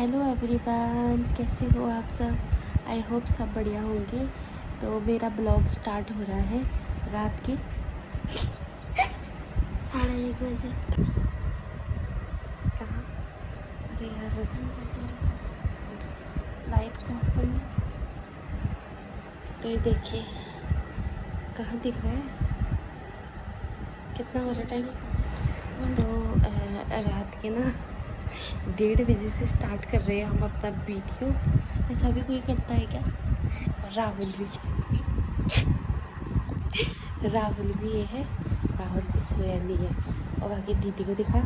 Hello everyone, कैसे हो आप सब। आई होप सब बढ़िया होंगे। तो मेरा ब्लॉग स्टार्ट हो रहा है रात के 1:30 बजे। कहाँ? अरे यार लाइट को ऑफ करना। तो ये देखिए कहाँ दिख रहा है, कितना हो रहा टाइम। तो रात के ना 1:30 बजे से स्टार्ट कर रहे हैं हम अपना वीडियो। ऐसा भी कोई करता है क्या? राहुल भी ये है, राहुल भी सोया नहीं है। और बाकी दीदी को दिखा,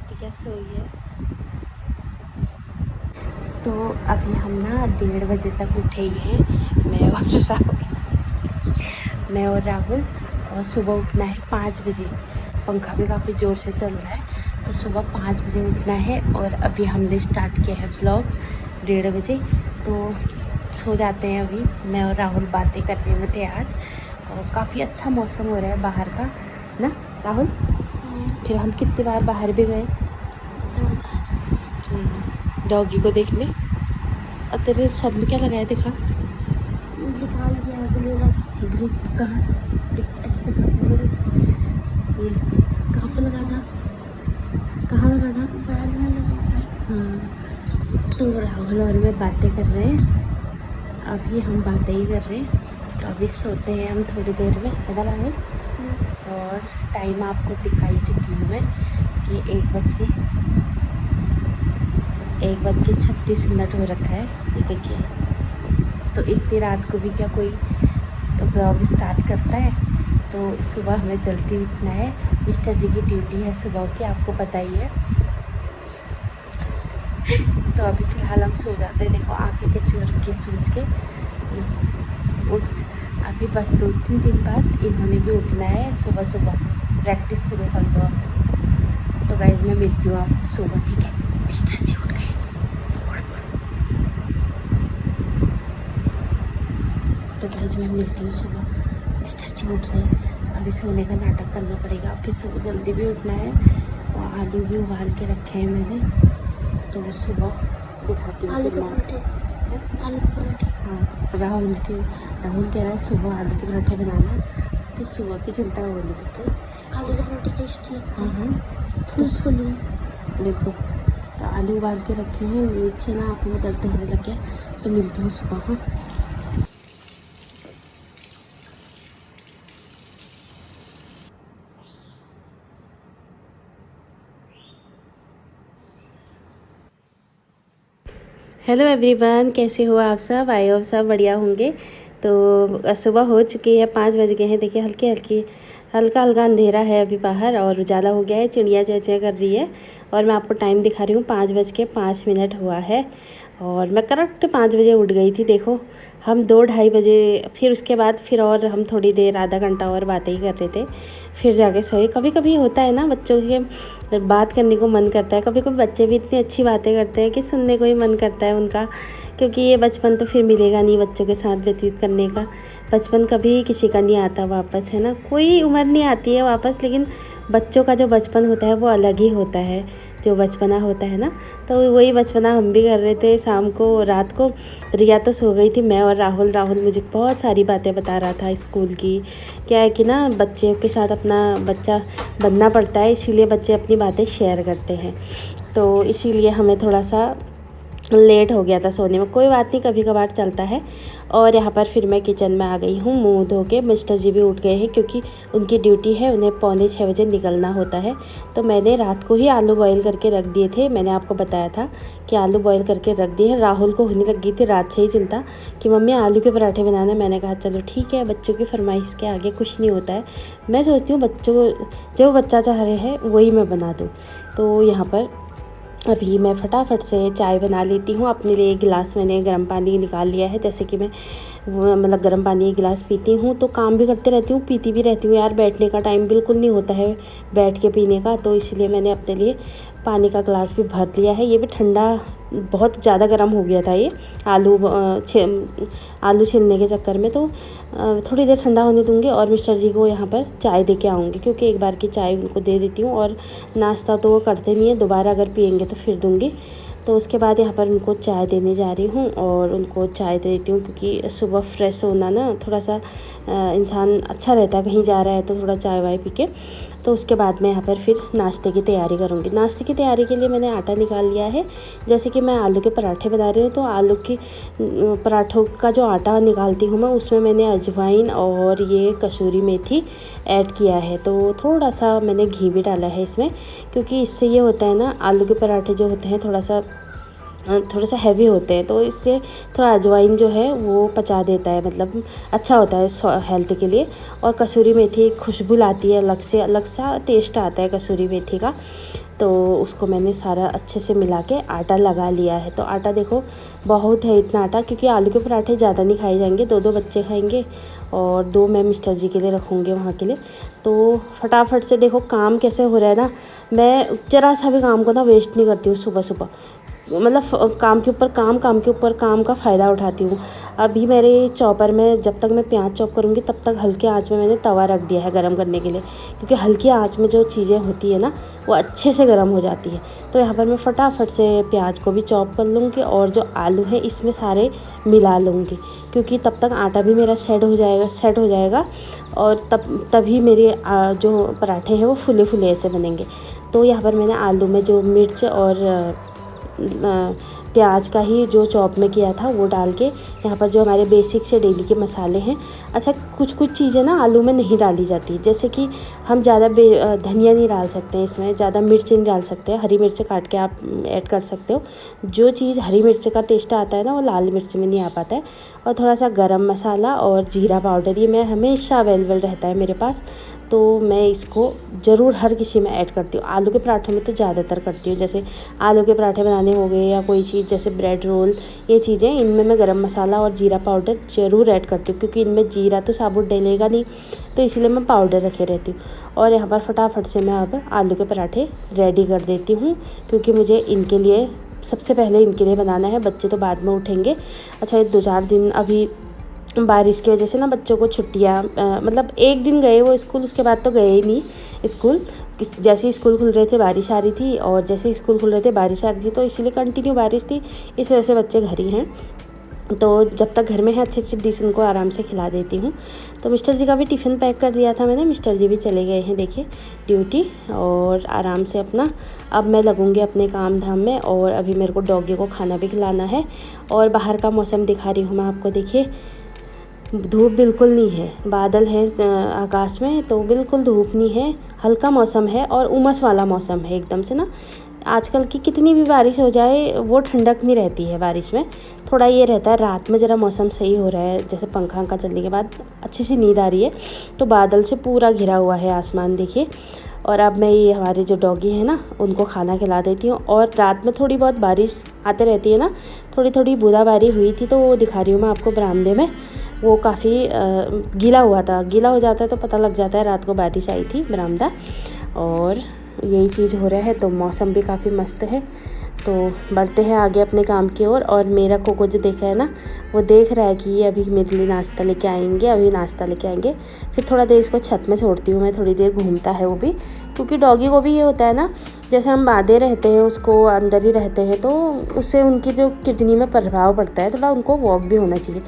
ठीक है, सोई है। तो अभी हम ना 1:30 बजे तक उठे ही हैं, मैं और राहुल। और सुबह उठना है 5 बजे। पंखा भी काफ़ी ज़ोर से चल रहा है, तो सुबह 5 बजे उठना है। और अभी हमने स्टार्ट किया है ब्लॉग 1:30 बजे। तो सो जाते हैं अभी। मैं और राहुल बातें करने में थे आज, और काफ़ी अच्छा मौसम हो रहा है बाहर का ना राहुल। फिर हम कितनी बार बाहर भी गए, 2 बार डॉगी को देखने। और तेरे सर में क्या लगाया दिखा? निकाल दिया ग्लू कहाँ? ऐसे दिखा मेरे। ये कहाँ पर लगा था? कहाँ लगा था? बाल में लगा था। हाँ। तो राहुल और मैं बातें कर रहे हैं, अभी हम बातें ही कर रहे हैं। तो अभी सोते हैं हम थोड़ी देर में, है ना राहुल। और टाइम आपको दिखाई चुकी हूँ मैं कि 1:36 हो रखा है। ये देखिए, तो इतनी रात को भी क्या कोई ब्लॉग स्टार्ट करता है। तो सुबह हमें जल्दी उठना है, मिस्टर जी की ड्यूटी है सुबह की, आपको पता ही है। तो अभी फ़िलहाल हम सो जाते हैं। देखो आँखें कैसी हो रखी है सूझ के। अभी बस 2-3 दिन बाद इन्होंने भी उठना है सुबह सुबह। प्रैक्टिस शुरू कर दो अब। तो गाइज मैं मिलती हूँ आपको सुबह, ठीक है। मिस्टर जी उठ गए। तो गाइज मैं मिलती हूँ सुबह, मिस्टर जी उठ रहे हैं। अभी सोने का नाटक करना पड़ेगा, फिर सुबह जल्दी भी उठना है। और आलू भी उबाल के रखे हैं मैंने, तो सुबह दिखाती हूँ। आलू के पराठे। हाँ, राहुल कह रहा है सुबह आलू के पराठे बनाना। तो सुबह की चिंता हो नहीं सकती। आलू के पराठे टेस्ट लगते हैं। हाँ, तो बिल्कुल। तो आलू उबाल के रखे हैं, नींद से ना आँखों में दर्द होने लग गया। तो मिलती हूँ सुबह। हाँ, हेलो एवरीवन, कैसे हो आप सब। आई होप सब बढ़िया होंगे। तो सुबह हो चुकी है, 5 बज गए हैं। देखिए हल्का हल्का अंधेरा है अभी बाहर, और उजाला हो गया है, चिड़िया चहचह कर रही है। और मैं आपको टाइम दिखा रही हूँ, 5:05 हुआ है। और मैं करेक्ट 5 बजे उठ गई थी। देखो हम 2-2:30 बजे, फिर उसके बाद फिर और हम थोड़ी देर आधा घंटा और बातें ही कर रहे थे, फिर जाके सोए। कभी कभी होता है ना, बच्चों के बात करने को मन करता है। कभी कभी बच्चे भी इतनी अच्छी बातें करते हैं कि सुनने को ही मन करता है उनका, क्योंकि ये बचपन तो फिर मिलेगा नहीं बच्चों के साथ व्यतीत करने का। बचपन कभी किसी का नहीं आता वापस, है ना। कोई उम्र नहीं आती है वापस, लेकिन बच्चों का जो बचपन होता है वो अलग ही होता है, जो बचपना होता है ना। तो वही बचपना हम भी कर रहे थे। शाम को, रात को रिया तो सो गई थी, मैं और राहुल मुझे बहुत सारी बातें बता रहा था स्कूल की। क्या है कि ना, बच्चों के साथ अपना बच्चा बनना पड़ता है, इसीलिए बच्चे अपनी बातें शेयर करते हैं। तो इसीलिए हमें थोड़ा सा लेट हो गया था सोने में। कोई बात नहीं, कभी कभार चलता है। और यहाँ पर फिर मैं किचन में आ गई हूँ मुंह धो के। मिस्टर जी भी उठ गए हैं, क्योंकि उनकी ड्यूटी है, उन्हें 5:45 बजे निकलना होता है। तो मैंने रात को ही आलू बॉईल करके रख दिए थे। मैंने आपको बताया था कि आलू बॉईल करके रख दिए हैं। राहुल को होने लग गई थी रात से ही चिंता कि मम्मी आलू के पराठे बनाना। मैंने कहा चलो ठीक है, बच्चों की फरमाइश के आगे कुछ नहीं होता है। मैं सोचती हूँ बच्चों को जो बच्चा चाह रहे हैं वही मैं बना दूँ। तो यहाँ पर अभी मैं फटाफट से चाय बना लेती हूँ अपने लिए। एक गिलास मैंने गर्म पानी निकाल लिया है, जैसे कि मैं मतलब गर्म पानी एक गिलास पीती हूँ तो काम भी करते रहती हूँ, पीती भी रहती हूँ। यार बैठने का टाइम बिल्कुल नहीं होता है बैठ के पीने का, तो इसलिए मैंने अपने लिए पानी का ग्लास भी भर लिया है। ये भी ठंडा, बहुत ज़्यादा गर्म हो गया था ये आलू छीलने के चक्कर में। तो थोड़ी देर ठंडा होने दूँगी और मिस्टर जी को यहाँ पर चाय दे के आऊँगी, क्योंकि एक बार की चाय उनको दे देती हूँ और नाश्ता तो वो करते नहीं है, दोबारा अगर पियेंगे तो फिर दूँगी। तो उसके बाद यहाँ पर उनको चाय देने जा रही हूँ और उनको चाय दे देती हूँ, क्योंकि सुबह फ्रेश होना ना थोड़ा सा इंसान अच्छा रहता है, कहीं जा रहा है तो थोड़ा चाय वाय पी के। तो उसके बाद मैं यहाँ पर फिर नाश्ते की तैयारी करूँगी। नाश्ते की तैयारी के लिए मैंने आटा निकाल लिया है। जैसे कि मैं आलू के पराठे बना रही हूँ, तो आलू की पराठों का जो आटा निकालती हूँ मैं, उसमें मैंने अजवाइन और ये कसूरी मेथी ऐड किया है। तो थोड़ा सा मैंने घी भी डाला है इसमें, क्योंकि इससे ये होता है ना, आलू के पराठे जो होते हैं थोड़ा सा हैवी होते हैं, तो इससे थोड़ा अजवाइन जो है वो पचा देता है, मतलब अच्छा होता है हेल्थ के लिए। और कसूरी मेथी खुशबू लाती है, अलग सा टेस्ट आता है कसूरी मेथी का। तो उसको मैंने सारा अच्छे से मिला के आटा लगा लिया है। तो आटा देखो बहुत है इतना आटा, क्योंकि आलू के पराठे ज़्यादा नहीं खाए जाएंगे, 2 बच्चे खाएंगे और 2 मैं मिस्टर जी के लिए रखूँगी वहाँ के लिए। तो फटाफट से देखो काम कैसे हो रहा है ना, मैं ज़रा सा भी काम को ना वेस्ट नहीं करती हूँ। सुबह सुबह मतलब काम के ऊपर काम का फ़ायदा उठाती हूँ। अभी मेरे चॉपर में जब तक मैं प्याज चॉप करूँगी तब तक हल्के आंच में मैंने तवा रख दिया है गरम करने के लिए, क्योंकि हल्की आंच में जो चीज़ें होती है ना वो अच्छे से गरम हो जाती है। तो यहाँ पर मैं फटाफट से प्याज को भी चॉप कर लूँगी और जो आलू है इसमें सारे मिला लूँगी, क्योंकि तब तक आटा भी मेरा सेट हो जाएगा और तभी मेरे जो पराठे हैं वो फुले फुले ऐसे बनेंगे। तो यहाँ पर मैंने आलू में जो मिर्च और प्याज का ही जो चॉप में किया था वो डाल के, यहाँ पर जो हमारे बेसिक से डेली के मसाले हैं। अच्छा, कुछ चीज़ें ना आलू में नहीं डाली जाती, जैसे कि हम ज़्यादा धनिया नहीं डाल सकते हैं इसमें, ज़्यादा मिर्च नहीं डाल सकते हैं। हरी मिर्च काट के आप ऐड कर सकते हो। जो चीज़ हरी मिर्च का टेस्ट आता है ना वो लाल मिर्च में नहीं आ पाता है। और थोड़ा सा गरम मसाला और जीरा पाउडर, ये मैं हमेशा अवेलेबल रहता है मेरे पास, तो मैं इसको ज़रूर हर किसी में ऐड करती हूँ। आलू के पराठों में तो ज़्यादातर करती हूँ, जैसे आलू के पराठे बनाने हो गए या कोई चीज़ जैसे ब्रेड रोल, ये चीज़ें, इनमें मैं गरम मसाला और जीरा पाउडर ज़रूर ऐड करती हूँ, क्योंकि इनमें जीरा तो साबुत डलेगा नहीं, तो इसलिए मैं पाउडर रखे रहती हूँ। और यहाँ पर फटाफट से मैं अब आलू के पराठे रेडी कर देती हूँ, क्योंकि मुझे इनके लिए सबसे पहले इनके लिए बनाना है, बच्चे तो बाद में उठेंगे। अच्छा, ये 2-4 दिन अभी बारिश की वजह से ना बच्चों को छुट्टियाँ, मतलब एक दिन गए वो स्कूल, उसके बाद तो गए ही नहीं स्कूल। जैसे ही स्कूल खुल रहे थे बारिश आ रही थी, और जैसे ही स्कूल खुल रहे थे बारिश आ रही थी, तो इसीलिए कंटिन्यू बारिश थी, इस वजह से बच्चे घर ही हैं। तो जब तक घर में है अच्छी डिश उनको आराम से खिला देती हूँ। तो मिस्टर जी का भी टिफ़िन पैक कर दिया था मैंने, मिस्टर जी भी चले गए हैं देखिए ड्यूटी, और आराम से अपना अब मैं लगूँगी अपने काम धाम में। और अभी मेरे को डॉगी को खाना भी खिलाना है। और बाहर का मौसम दिखा रही हूँ मैं आपको, देखिए धूप बिल्कुल नहीं है, बादल है आकाश में, तो बिल्कुल धूप नहीं है, हल्का मौसम है और उमस वाला मौसम है एकदम से ना। आजकल की कितनी भी बारिश हो जाए वो ठंडक नहीं रहती है बारिश में, थोड़ा ये रहता है रात में ज़रा मौसम सही हो रहा है, जैसे पंखा चलने के बाद अच्छी सी नींद आ रही है। तो बादल से पूरा घिरा हुआ है आसमान देखिए। और अब मैं ये हमारे जो डॉगी है ना उनको खाना खिला देती हूँ। और रात में थोड़ी बहुत बारिश आते रहती है ना, थोड़ी बूंदाबांदी हुई थी, तो वो दिखा रही हूँ मैं आपको बरामदे में, वो काफ़ी गीला हुआ था। गीला हो जाता है तो पता लग जाता है रात को बारिश आई थी बरामदा। और यही चीज़ हो रहा है, तो मौसम भी काफ़ी मस्त है। तो बढ़ते हैं आगे अपने काम की ओर। और मेरा कोको जो देखा है ना, वो देख रहा है कि ये अभी मेरे लिए नाश्ता लेके आएंगे, अभी नाश्ता लेके आएंगे। फिर थोड़ा देर इसको छत में छोड़ती हूँ मैं, थोड़ी देर घूमता है वो भी, क्योंकि डॉगी को भी ये होता है ना, जैसे हम बांधे रहते हैं उसको, अंदर ही रहते हैं, तो उससे उनकी जो किडनी में प्रभाव पड़ता है, थोड़ा उनको वॉक भी होना चाहिए।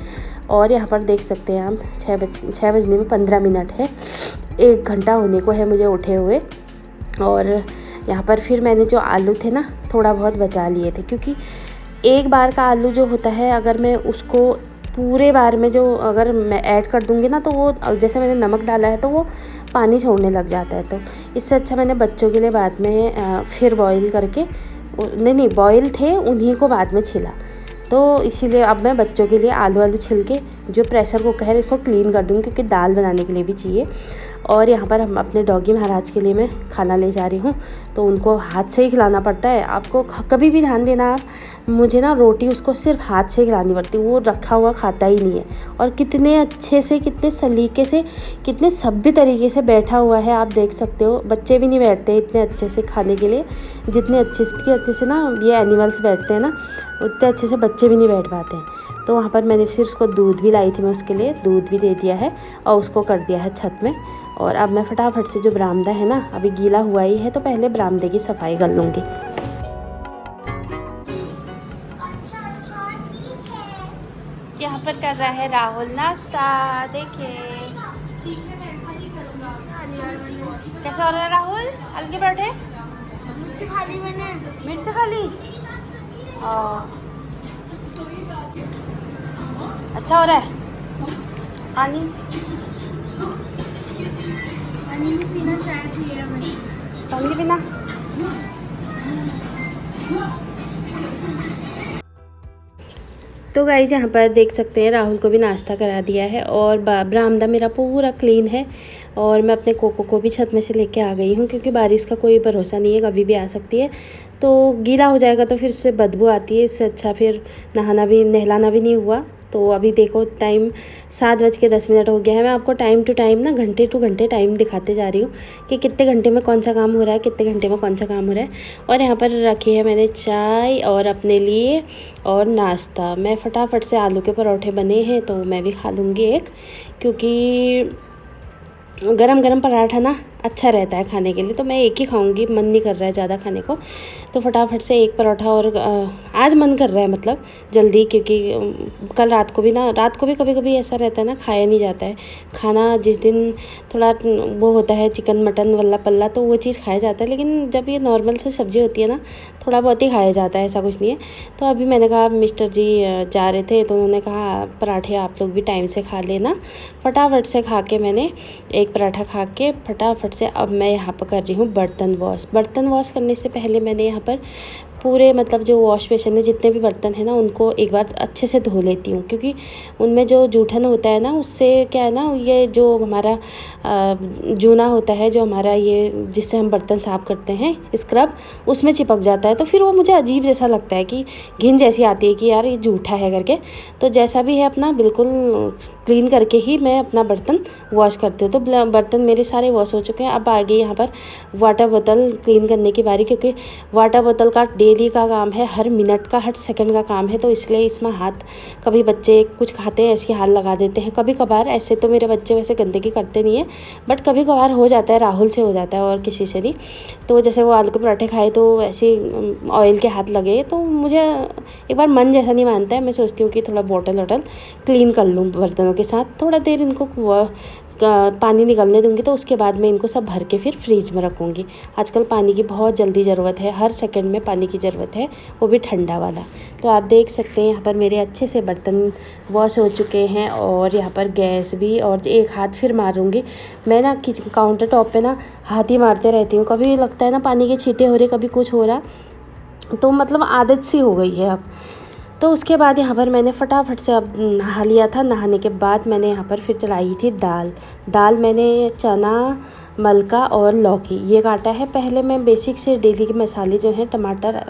और यहाँ पर देख सकते हैं आप 6 बजने में 15 मिनट है, 1 घंटा होने को है मुझे उठे हुए। और यहाँ पर फिर मैंने जो आलू थे ना थोड़ा बहुत बचा लिए थे, क्योंकि एक बार का आलू जो होता है, अगर मैं उसको पूरे बार में जो अगर मैं ऐड कर दूँगी ना, तो वो जैसे मैंने नमक डाला है तो वो पानी छोड़ने लग जाता है। तो इससे अच्छा मैंने बच्चों के लिए बाद में फिर बॉईल करके, नहीं बॉईल थे उन्हीं को बाद में छिला, तो इसीलिए अब मैं बच्चों के लिए आलू छिल के जो प्रेशर कुकर है इसको क्लीन कर दूँगी, क्योंकि दाल बनाने के लिए भी चाहिए। और यहाँ पर हम अपने डॉगी महाराज के लिए मैं खाना ले जा रही हूँ, तो उनको हाथ से ही खिलाना पड़ता है। आपको कभी भी ध्यान देना आप, मुझे ना रोटी उसको सिर्फ हाथ से खिलानी पड़ती है, वो रखा हुआ खाता ही नहीं है। और कितने अच्छे से, कितने सलीके से, कितने सभ्य तरीके से बैठा हुआ है, आप देख सकते हो। बच्चे भी नहीं बैठते इतने अच्छे से खाने के लिए, जितने अच्छे से ना ये एनिमल्स बैठते हैं ना, उतने अच्छे से बच्चे भी नहीं बैठ पाते हैं। तो वहाँ पर मैंने फिर उसको दूध भी लाई थी, मैं उसके लिए दूध भी दे दिया है और उसको कर दिया है छत में। और अब मैं फटाफट से जो बरामदा है ना, अभी गीला हुआ ही है, तो पहले बरामदे की सफाई कर लूँगी। यहाँ पर कर रहा है राहुल नाश्ता, देखिए कैसा हो रहा है राहुल। हल्के बैठे, मिर्च खा ली मैंने, मिर्च खा ली। अच्छा हो रहा है। पानी नहीं पीना, चाय पिया मैंने। पानी पीना। तो गाइस यहाँ पर देख सकते हैं राहुल को भी नाश्ता करा दिया है और बरामदा मेरा पूरा क्लीन है। और मैं अपने कोको को भी छत में से लेके आ गई हूँ, क्योंकि बारिश का कोई भरोसा नहीं है, कभी भी आ सकती है। तो गीला हो जाएगा तो फिर से बदबू आती है, इससे अच्छा फिर नहलाना भी नहीं हुआ। तो अभी देखो टाइम 7:10 हो गया है। मैं आपको टाइम टू टाइम ना, घंटे टू घंटे टाइम दिखाते जा रही हूँ कि कितने घंटे में कौन सा काम हो रहा है, कितने घंटे में कौन सा काम हो रहा है। और यहाँ पर रखी है मैंने चाय और अपने लिए और नाश्ता। मैं फटाफट से आलू के परोठे बने हैं तो मैं भी खा लूँगी एक, क्योंकि गरम गरम पराठा ना अच्छा रहता है खाने के लिए। तो मैं एक ही खाऊंगी, मन नहीं कर रहा है ज़्यादा खाने को, तो फटाफट से एक पराठा। और आज मन कर रहा है मतलब जल्दी, क्योंकि कल रात को भी कभी कभी ऐसा रहता है ना, खाया नहीं जाता है खाना। जिस दिन थोड़ा वो होता है चिकन मटन वल्ला पल्ला, तो वो चीज़ खाया जाता है। लेकिन जब ये नॉर्मल से सब्ज़ी होती है ना, थोड़ा बहुत ही खाया जाता है, ऐसा कुछ नहीं है। तो अभी मैंने कहा मिस्टर जी जा रहे थे, तो उन्होंने कहा पराठे आप लोग भी टाइम से खा लेना। फटाफट से खा के मैंने एक पराठा खा के फटाफट से अब मैं यहाँ पर कर रही हूँ बर्तन वॉश। बर्तन वॉश करने से पहले मैंने यहाँ पर पूरे मतलब जो वॉश बेसिन में जितने भी बर्तन हैं ना, उनको एक बार अच्छे से धो लेती हूँ, क्योंकि उनमें जो जूठन होता है ना, उससे क्या है ना, ये जो हमारा जूना होता है, जो हमारा ये जिससे हम बर्तन साफ़ करते हैं स्क्रब, उसमें चिपक जाता है। तो फिर वो मुझे अजीब जैसा लगता है कि घिन जैसी आती है कि यार ये जूठा है करके। तो जैसा भी है अपना बिल्कुल क्लीन करके ही मैं अपना बर्तन वॉश करती हूँ। तो बर्तन मेरे सारे वॉश हो चुके हैं। अब आ गई यहाँ पर वाटर बोतल क्लीन करने की बारी, क्योंकि वाटर बोतल का डेली का काम है, हर मिनट का हर सेकंड का काम है। तो इसलिए इसमें हाथ, कभी बच्चे कुछ खाते हैं ऐसे हाथ लगा देते हैं, कभी कभार, ऐसे तो मेरे बच्चे वैसे गंदगी करते नहीं है, बट कभी कभार हो जाता है, राहुल से हो जाता है और किसी से नहीं। तो जैसे वो आलू के पराठे खाए तो ऐसे ऑयल के हाथ लगे, तो मुझे एक बार मन जैसा नहीं मानता है। मैं सोचती हूँ कि थोड़ा बॉटल वॉटल क्लीन कर लूँ बर्तनों के साथ, थोड़ा देर इनको पानी निकलने दूँगी, तो उसके बाद मैं इनको सब भर के फिर फ्रीज में रखूँगी। आजकल पानी की बहुत जल्दी ज़रूरत है, हर सेकंड में पानी की ज़रूरत है, वो भी ठंडा वाला। तो आप देख सकते हैं यहाँ पर मेरे अच्छे से बर्तन वॉश हो चुके हैं। और यहाँ पर गैस भी, और एक हाथ फिर मारूँगी मैं ना किचन काउंटर टॉप पे ना, हाथ ही मारते रहती हूँ। कभी लगता है ना पानी के छींटे हो रहे, कभी कुछ हो रहा, तो मतलब आदत सी हो गई है अब। तो उसके बाद यहाँ पर मैंने फटाफट से अब नहा लिया था। नहाने के बाद मैंने यहाँ पर फिर चढ़ाई थी दाल मैंने चना, मलका और लौकी ये काटा है। पहले मैं बेसिक से डेली के मसाले जो हैं टमाटर,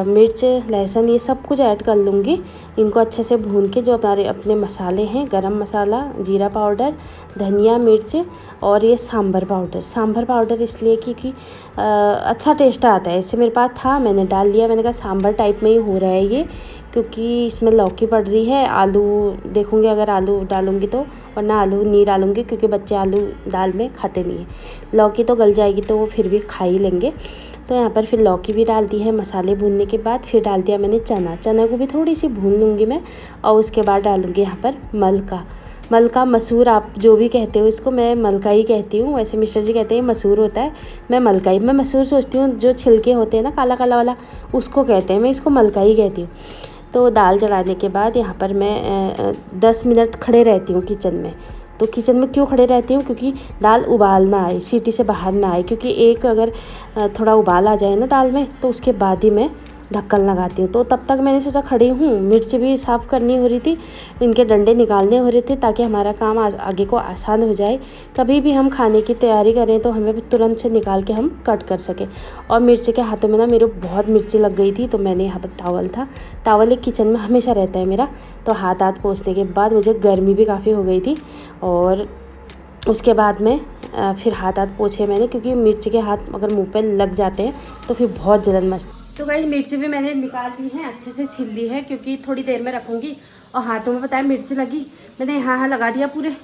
मिर्च, लहसुन, ये सब कुछ ऐड कर लूँगी। इनको अच्छे से भून के जो हमारे अपने मसाले हैं, गरम मसाला, जीरा पाउडर, धनिया, मिर्च और ये सांभर पाउडर इसलिए क्योंकि अच्छा टेस्ट आता है। इससे मेरे पास था, मैंने डाल दिया। मैंने कहा सांभर टाइप में ही हो रहा है ये, क्योंकि इसमें लौकी पड़ रही है। आलू देखूँगी अगर आलू डालूँगी तो, वरना आलू नहीं डालूँगी, क्योंकि बच्चे आलू दाल में खाते नहीं हैं। लौकी तो गल जाएगी तो वो फिर भी खा ही लेंगे। तो यहाँ पर फिर लौकी भी डाल दी है। मसाले भूनने के बाद फिर डाल दिया मैंने चना को भी थोड़ी सी भून लूँगी मैं। और उसके बाद डालूँगी यहाँ पर मलका, मसूर, आप जो भी कहते हो इसको, मैं मलका ही कहती हूँ। वैसे मिस्टर जी कहते हैं मसूर होता है, मैं मसूर सोचती हूँ। जो छिलके होते हैं ना काला काला वाला, उसको कहते हैं, मैं इसको मलका ही कहती हूँ। तो दाल चढ़ाने के बाद यहाँ पर मैं 10 मिनट खड़े रहती हूँ किचन में। तो किचन में क्यों खड़े रहती हूँ, क्योंकि दाल उबाल ना आए, सीटी से बाहर ना आए। क्योंकि एक अगर थोड़ा उबाल आ जाए ना दाल में, तो उसके बाद ही मैं ढक्कन लगाती हूँ। तो तब तक मैंने सोचा खड़ी हूँ, मिर्च भी साफ़ करनी हो रही थी, इनके डंडे निकालने हो रहे थे ताकि हमारा काम आगे को आसान हो जाए। कभी भी हम खाने की तैयारी करें तो हमें तुरंत से निकाल के हम कट कर सकें। और मिर्च के हाथों में ना मेरे बहुत मिर्ची लग गई थी, तो मैंने यहाँ पर टावल एक किचन में हमेशा रहता है मेरा, तो हाथ पोंछने के बाद मुझे गर्मी भी काफ़ी हो गई थी। और उसके बाद में फिर हाथ पोंछे मैंने, क्योंकि मिर्च के हाथ अगर मुंह पे लग जाते हैं तो फिर बहुत जलन मचती। तो गाइस मिर्च भी मैंने निकाल दी है, अच्छे से छील ली है, क्योंकि थोड़ी देर में रखूँगी। और हाथों में पता है मिर्च लगी, मैंने यहाँ लगा दिया पूरे,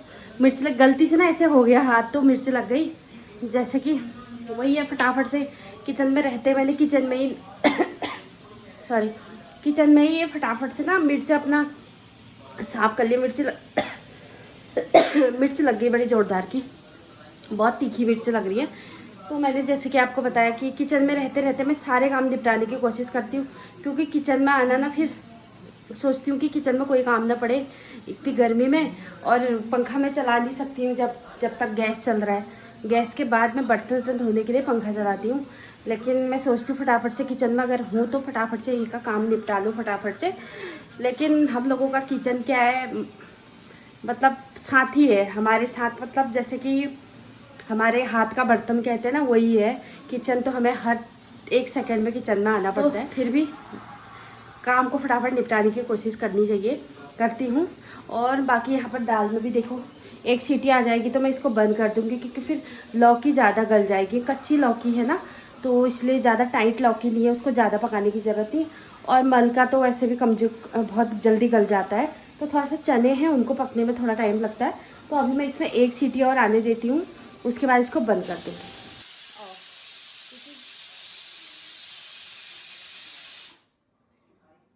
मिर्च लग गलती से ना ऐसे हो गया हाथ, तो मिर्च लग गई। जैसे कि वही है, फटाफट से किचन में रहते मैंने किचन में ही सॉरी किचन में ही ये फटाफट से ना मिर्च अपना साफ कर लिया। मिर्च लग गई बड़ी ज़ोरदार की, बहुत तीखी मिर्च लग रही है। तो मैंने जैसे कि आपको बताया कि किचन में रहते रहते मैं सारे काम निपटाने की कोशिश करती हूँ, क्योंकि किचन में आना ना, फिर सोचती हूँ कि किचन में कोई काम ना पड़े इतनी गर्मी में। और पंखा मैं चला नहीं सकती हूँ जब तक गैस चल रहा है। गैस के बाद मैं बर्तन धोने के लिए पंखा चलाती हूँ, लेकिन मैं सोचती हूँ फटाफट से किचन में अगर हूँ तो फटाफट से इनका काम निपटा लूँ फटाफट से। लेकिन हम लोगों का किचन क्या है, मतलब साथी है हमारे साथ, मतलब जैसे कि हमारे हाथ का बर्तन कहते हैं ना, वही है किचन। तो हमें हर 1 सेकंड में किचन में आना पड़ता है, फिर भी काम को फटाफट निपटाने की कोशिश करती हूँ। और बाकी यहाँ पर दाल में भी देखो 1 सीटी आ जाएगी तो मैं इसको बंद कर दूँगी, क्योंकि फिर लौकी ज़्यादा गल जाएगी। कच्ची लौकी है ना, तो इसलिए ज़्यादा टाइट लौकी नहीं है, उसको ज़्यादा पकाने की ज़रूरत नहीं। और मल का तो वैसे भी बहुत जल्दी गल जाता है, तो थोड़ा सा चने हैं उनको पकने में थोड़ा टाइम लगता है। तो अभी मैं इसमें 1 सीटी और आने देती हूँ, उसके बाद इसको बंद कर दूँगी।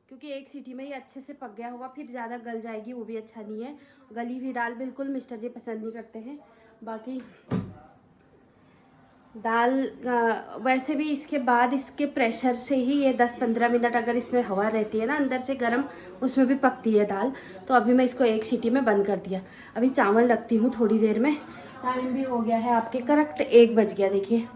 क्योंकि 1 सीटी में ही अच्छे से पक गया होगा, फिर ज़्यादा गल जाएगी वो भी अच्छा नहीं है। गली हुई दाल बिल्कुल मिस्टर जी पसंद नहीं करते हैं। बाकी दाल वैसे भी इसके बाद इसके प्रेशर से ही ये 10-15 मिनट अगर इसमें हवा रहती है ना अंदर से गर्म, उसमें भी पकती है दाल। तो अभी मैं इसको 1 सीटी में बंद कर दिया। अभी चावल रखती हूँ थोड़ी देर में। टाइम भी हो गया है आपके करेक्ट 1 बज गया, देखिए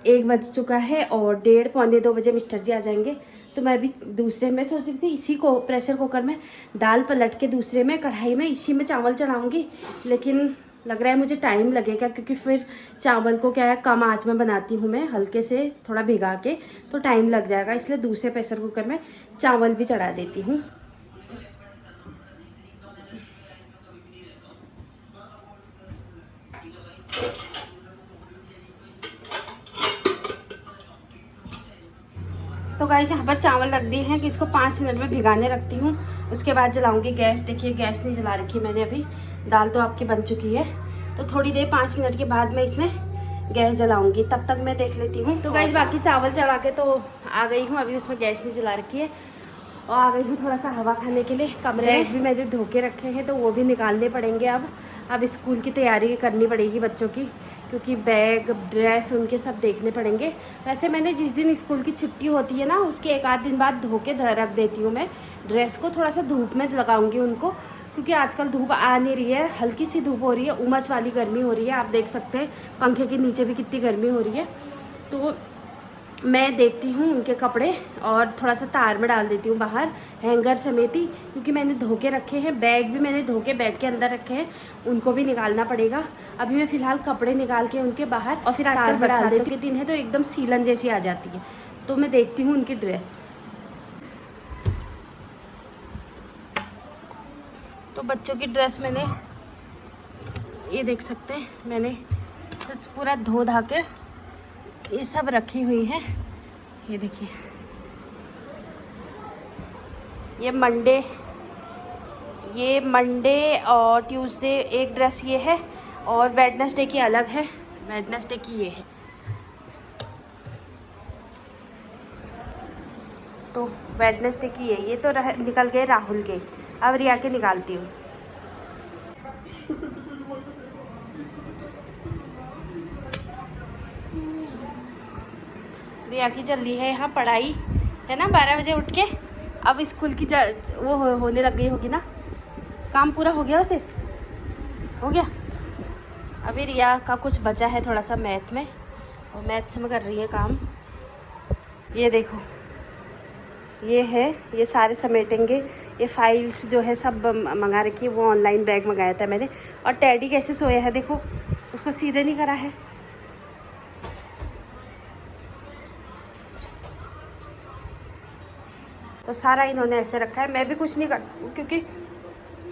1 बज चुका है। और 1:30-2 बजे मिस्टर जी आ जाएंगे। तो मैं अभी दूसरे में सोच रही थी इसी को प्रेशर कुकर में दाल पलट के दूसरे में कढ़ाई में इसी में चावल चढ़ाऊँगी, लेकिन लग रहा है मुझे टाइम लगेगा, क्योंकि फिर चावल को क्या है कम आंच में बनाती हूँ मैं, हल्के से थोड़ा भिगा के, तो टाइम लग जाएगा। इसलिए दूसरे प्रेशर कुकर में चावल भी चढ़ा देती हूँ। तो गाइस यहाँ पर चावल रख दिए हैं कि इसको 5 मिनट में भिगाने रखती हूँ। उसके बाद जलाऊंगी गैस। देखिए गैस नहीं जला रखी मैंने अभी, दाल तो आपकी बन चुकी है। तो थोड़ी देर 5 मिनट के बाद मैं इसमें गैस जलाऊंगी, तब तक मैं देख लेती हूँ। तो गाइस बाकी चावल चढ़ा के तो आ गई हूँ, अभी उसमें गैस नहीं जला रखी है। और आ गई हूँ थोड़ा सा हवा खाने के लिए। कमरे भी मैंने धो के रखे हैं, तो वो भी निकालने पड़ेंगे। अब स्कूल की तैयारी करनी पड़ेगी बच्चों की, क्योंकि बैग ड्रेस उनके सब देखने पड़ेंगे। वैसे मैंने जिस दिन स्कूल की छुट्टी होती है ना, उसके 1 आध दिन बाद धो के रख देती हूँ मैं ड्रेस को। थोड़ा सा धूप में लगाऊंगी उनको, क्योंकि आजकल धूप आ नहीं रही है, हल्की सी धूप हो रही है, उमस वाली गर्मी हो रही है। आप देख सकते हैं पंखे के नीचे भी कितनी गर्मी हो रही है। तो मैं देखती हूँ उनके कपड़े और थोड़ा सा तार में डाल देती हूँ बाहर, हैंगर समेत ही, क्योंकि मैंने धो के रखे हैं। बैग भी मैंने धो के बेड के अंदर रखे हैं, उनको भी निकालना पड़ेगा। अभी मैं फ़िलहाल कपड़े निकाल के उनके बाहर, और फिर आजकल बरसातों के दिन है तो एकदम सीलन जैसी आ जाती है। तो मैं देखती हूँ उनकी ड्रेस। तो बच्चों की ड्रेस मैंने ये देख सकते हैं, मैंने पूरा धो धा के ये सब रखी हुई है। ये देखिए, ये मंडे और ट्यूसडे एक ड्रेस ये है, और वेडनेसडे की अलग है, वेडनेसडे की ये है। तो वेडनेसडे की ये तो निकल गए राहुल के। अब रिया के निकालती हूँ। रिया की चल रही है यहाँ पढ़ाई, है ना, 12 बजे उठ के। अब स्कूल की वो होने लग गई होगी ना, काम पूरा हो गया उसे, हो गया। अभी रिया का कुछ बचा है थोड़ा सा मैथ में, और मैथ्स में कर रही है काम। ये देखो ये है, ये सारे समेटेंगे। ये फाइल्स जो है सब मंगा रखी है, वो ऑनलाइन बैग मंगाया था मैंने। और टैडी कैसे सोया है देखो, उसको सीधे नहीं करा है। तो सारा इन्होंने ऐसे रखा है। मैं भी कुछ नहीं कर, क्योंकि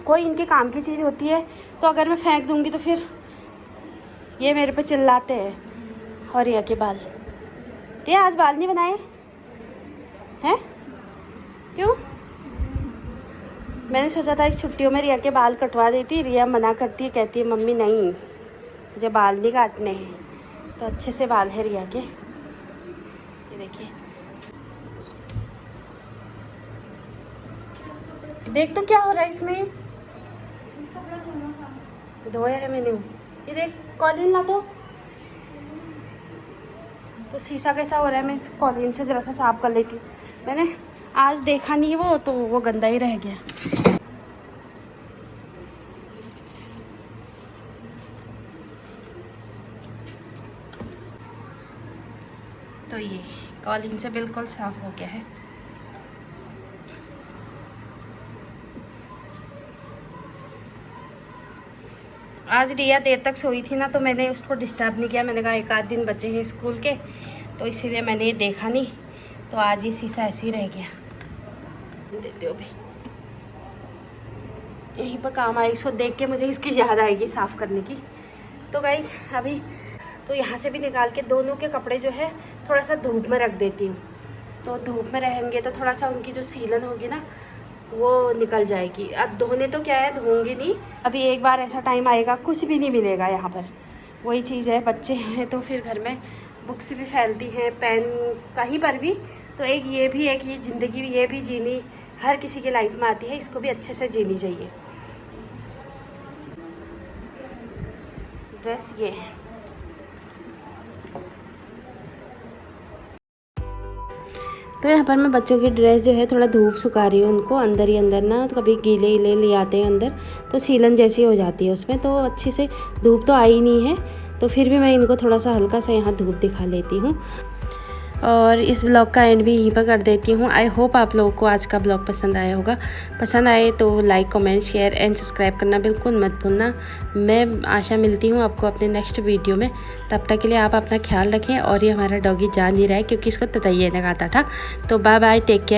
कोई इनके काम की चीज़ होती है तो अगर मैं फेंक दूँगी तो फिर ये मेरे पे चिल्लाते हैं। और रिया के बाल, रिया आज बाल नहीं बनाए हैं? क्यों? मैंने सोचा था इस छुट्टियों में रिया के बाल कटवा देती। रिया मना करती है, कहती है मम्मी नहीं, मुझे बाल नहीं काटने हैं। तो अच्छे से बाल है रिया के, ये देखिए। देख तो क्या हो रहा है इसमें, कपड़ा धोना था, धोया है मैंने। ये देख कॉलिन ला तो शीशा कैसा हो रहा है। मैं इस कॉलिन से ज़रा सा साफ कर लेती हूँ। मैंने आज देखा नहीं वो, तो वो गंदा ही रह गया। तो ये कॉलिन से बिल्कुल साफ हो गया है। आज रिया देर तक सोई थी ना, तो मैंने उसको डिस्टर्ब नहीं किया। मैंने कहा एक आध दिन बचे हैं स्कूल के, तो इसीलिए मैंने ये देखा नहीं। तो आज ये शीशा ऐसे ही रह गया। देते हो भाई, यहीं पर काम आएगी। इसको देख के मुझे इसकी याद आएगी साफ़ करने की। तो गाइस अभी तो यहाँ से भी निकाल के दोनों के कपड़े जो है थोड़ा सा धूप में रख देती हूँ। तो धूप में रहेंगे तो थोड़ा सा उनकी जो सीलन होगी ना वो निकल जाएगी। अब धोने तो क्या है, धोऊंगी नहीं। अभी एक बार ऐसा टाइम आएगा कुछ भी नहीं मिलेगा यहाँ पर। वही चीज़ है, बच्चे हैं तो फिर घर में बुक्स भी फैलती हैं, पेन कहीं पर भी। तो एक ये ज़िंदगी भी, ये भी जीनी हर किसी की लाइफ में आती है, इसको भी अच्छे से जीनी चाहिए। ड्रेस ये है। तो यहाँ पर मैं बच्चों की ड्रेस जो है थोड़ा धूप सुखा रही हूँ उनको अंदर ही अंदर ना। तो कभी गीले हिले ले आते हैं अंदर, तो सीलन जैसी हो जाती है उसमें। तो अच्छी से धूप तो आई नहीं है, तो फिर भी मैं इनको थोड़ा सा हल्का सा यहाँ धूप दिखा लेती हूँ। और इस ब्लॉग का एंड भी यहीं पर कर देती हूँ। आई होप आप लोगों को आज का ब्लॉग पसंद आया होगा। पसंद आए तो like, comment, share and subscribe करना बिल्कुल मत भूलना। मैं आशा मिलती हूँ आपको अपने नेक्स्ट वीडियो में। तब तक के लिए आप अपना ख्याल रखें। और ये हमारा डॉगी जा नहीं रहा है क्योंकि इसको ततैये लगाता था। तो बाय बाय, टेक केयर।